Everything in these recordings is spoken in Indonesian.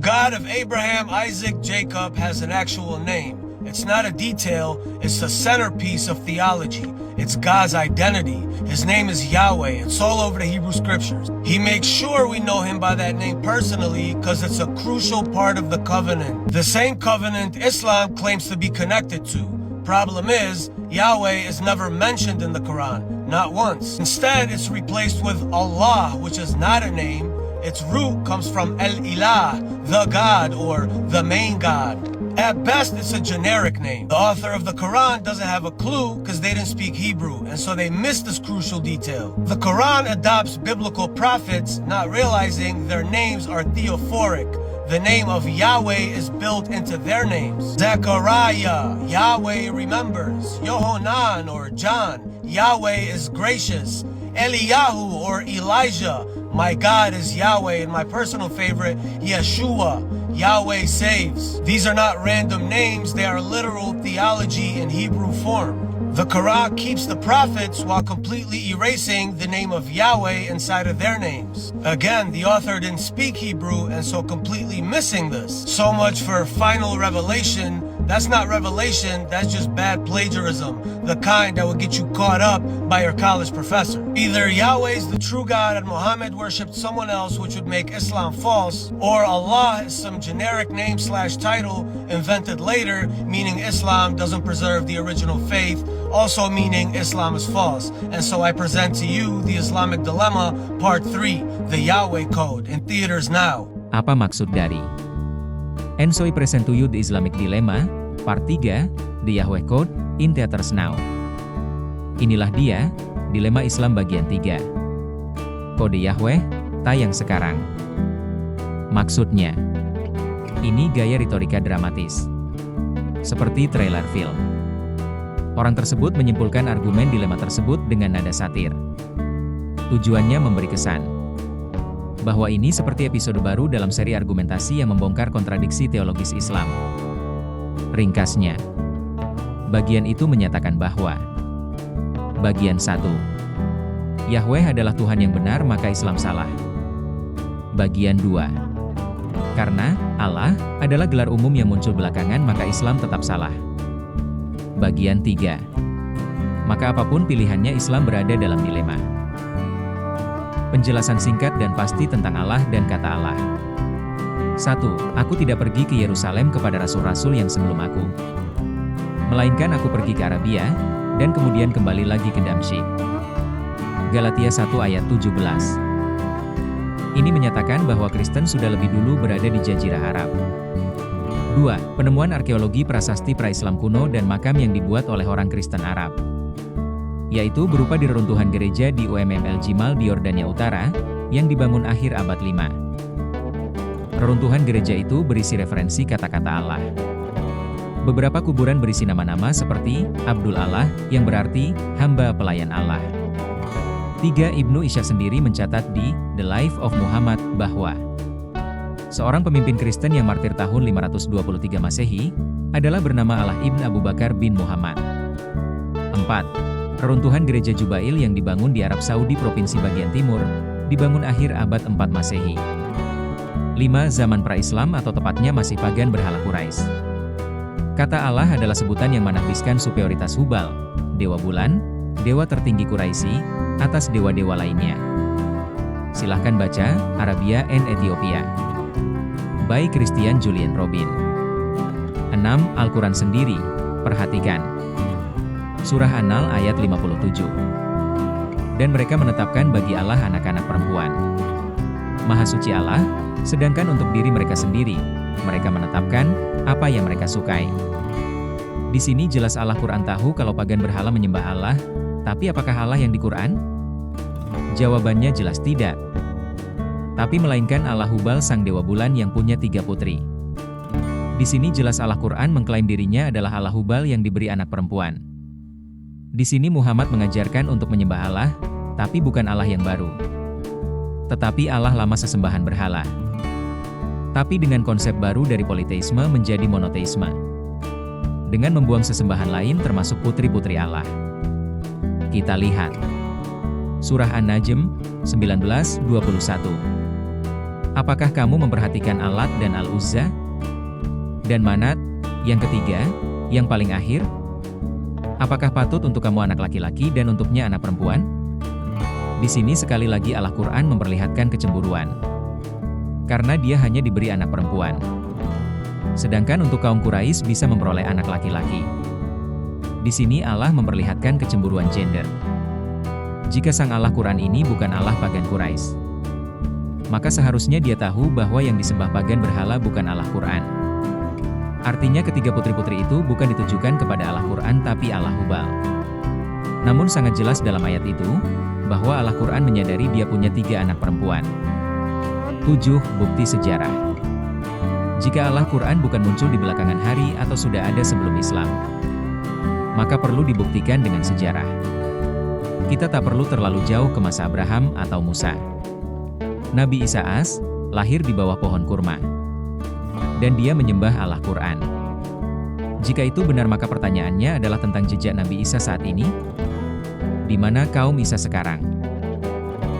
God of Abraham, Isaac, Jacob has an actual name. It's not a detail, it's the centerpiece of theology. It's God's identity. His name is Yahweh. It's all over the Hebrew scriptures. He makes sure we know him by that name personally because it's a crucial part of the covenant. The same covenant Islam claims to be connected to. Problem is, Yahweh is never mentioned in the Quran, not once. Instead, it's replaced with Allah, which is not a name. Its root comes from El-Ilah, the God or the main God. At best, it's a generic name. The author of the Quran doesn't have a clue because they didn't speak Hebrew, and so they missed this crucial detail. The Quran adopts biblical prophets, not realizing their names are theophoric. The name of Yahweh is built into their names. Zechariah, Yahweh remembers. Yohanan or John, Yahweh is gracious. Eliyahu or Elijah, my God is Yahweh, and my personal favorite, Yeshua, Yahweh saves. These are not random names, they are literal theology in Hebrew form. The Quran keeps the prophets while completely erasing the name of Yahweh inside of their names. Again, the author didn't speak Hebrew and so completely missing this. So much for final revelation. That's not revelation, that's just bad plagiarism, the kind that will get you caught up by your college professor. Either Yahweh's the true God and Muhammad worshipped someone else, which would make Islam false, or Allah is some generic name/title invented later, meaning Islam doesn't preserve the original faith, also meaning Islam is false. And so I present to you the Islamic Dilemma, Part 3, the Yahweh Code, in theaters now. Apa maksud dari? And so I present to you the Islamic Dilemma, Part 3, the Yahweh Code, in theaters now. Inilah dia, Dilema Islam bagian 3. Kode Yahweh, tayang sekarang. Maksudnya, ini gaya retorika dramatis. Seperti trailer film. Orang tersebut menyimpulkan argumen dilema tersebut dengan nada satir. Tujuannya memberi kesan bahwa ini seperti episode baru dalam seri argumentasi yang membongkar kontradiksi teologis Islam. Ringkasnya, bagian itu menyatakan bahwa bagian 1. Yahweh adalah Tuhan yang benar maka Islam salah. Bagian 2. Karena Allah adalah gelar umum yang muncul belakangan maka Islam tetap salah. Bagian 3. Maka apapun pilihannya Islam berada dalam dilema. Penjelasan singkat dan pasti tentang Allah dan kata Allah. 1. Aku tidak pergi ke Yerusalem kepada rasul-rasul yang sebelum aku. Melainkan aku pergi ke Arabia, dan kemudian kembali lagi ke Damsyik. Galatia 1 ayat 17. Ini menyatakan bahwa Kristen sudah lebih dulu berada di Jazirah Arab. 2. Penemuan arkeologi prasasti pra-Islam kuno dan makam yang dibuat oleh orang Kristen Arab. Yaitu berupa di reruntuhan gereja di UMM El Jimal di Yordania Utara, yang dibangun akhir abad 5. Reruntuhan gereja itu berisi referensi kata-kata Allah. Beberapa kuburan berisi nama-nama seperti Abdul Allah, yang berarti hamba pelayan Allah. 3. Ibnu Ishaq sendiri mencatat di The Life of Muhammad bahwa seorang pemimpin Kristen yang martir tahun 523 Masehi adalah bernama Allah Ibn Abu Bakar bin Muhammad. 4. Reruntuhan gereja Jubail yang dibangun di Arab Saudi Provinsi bagian Timur, dibangun akhir abad 4 Masehi. 5. Zaman pra-Islam atau tepatnya masih pagan berhala Quraisy. Kata Allah adalah sebutan yang menafsirkan superioritas Hubal, dewa bulan, dewa tertinggi Quraisy, atas dewa-dewa lainnya. Silahkan baca, Arabia and Ethiopia. By Christian Julian Robin. 6. Al-Quran sendiri, perhatikan. Surah An-Nahl ayat 57. Dan mereka menetapkan bagi Allah anak-anak perempuan. Maha suci Allah, sedangkan untuk diri mereka sendiri, mereka menetapkan apa yang mereka sukai. Di sini jelas Allah Quran tahu kalau pagan berhala menyembah Allah, tapi apakah Allah yang di Quran? Jawabannya jelas tidak. Tapi melainkan Allah Hubal sang dewa bulan yang punya 3 putri. Di sini jelas Allah Quran mengklaim dirinya adalah Allah Hubal yang diberi anak perempuan. Di sini Muhammad mengajarkan untuk menyembah Allah, tapi bukan Allah yang baru. Tetapi Allah lama sesembahan berhala. Tapi dengan konsep baru dari politeisme menjadi monoteisme. Dengan membuang sesembahan lain termasuk putri-putri Allah. Kita lihat. Surah An-Najm, 19:21. Apakah kamu memperhatikan Al-Lat dan Al-Uzza? Dan Manat, yang ketiga, yang paling akhir? Apakah patut untuk kamu anak laki-laki dan untuknya anak perempuan? Di sini sekali lagi Al-Quran memperlihatkan kecemburuan. Karena dia hanya diberi anak perempuan. Sedangkan untuk kaum Quraisy bisa memperoleh anak laki-laki. Di sini Allah memperlihatkan kecemburuan gender. Jika sang Allah Quran ini bukan Allah pagan Quraisy, maka seharusnya dia tahu bahwa yang disembah pagan berhala bukan Allah Quran. Artinya ketiga putri-putri itu bukan ditujukan kepada Allah Quran tapi Allah Hubal. Namun sangat jelas dalam ayat itu, bahwa Allah Quran menyadari dia punya 3 anak perempuan. 7. Bukti sejarah. Jika Allah Quran bukan muncul di belakangan hari atau sudah ada sebelum Islam, maka perlu dibuktikan dengan sejarah. Kita tak perlu terlalu jauh ke masa Abraham atau Musa. Nabi Isa AS, lahir di bawah pohon kurma. Dan dia menyembah Allah Quran. Jika itu benar maka pertanyaannya adalah tentang jejak Nabi Isa saat ini. Di mana kaum Isa sekarang?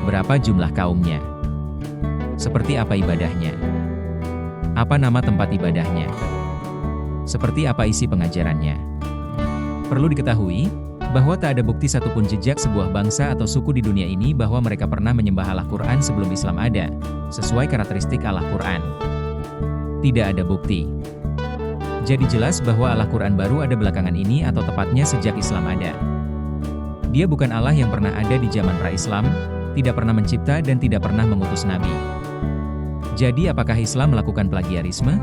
Berapa jumlah kaumnya? Seperti apa ibadahnya? Apa nama tempat ibadahnya? Seperti apa isi pengajarannya? Perlu diketahui, bahwa tak ada bukti satupun jejak sebuah bangsa atau suku di dunia ini bahwa mereka pernah menyembah Allah Quran sebelum Islam ada, sesuai karakteristik Allah Quran. Tidak ada bukti. Jadi jelas bahwa Allah Quran baru ada belakangan ini atau tepatnya sejak Islam ada. Dia bukan Allah yang pernah ada di zaman pra-Islam, tidak pernah mencipta dan tidak pernah mengutus Nabi. Jadi apakah Islam melakukan plagiarisme?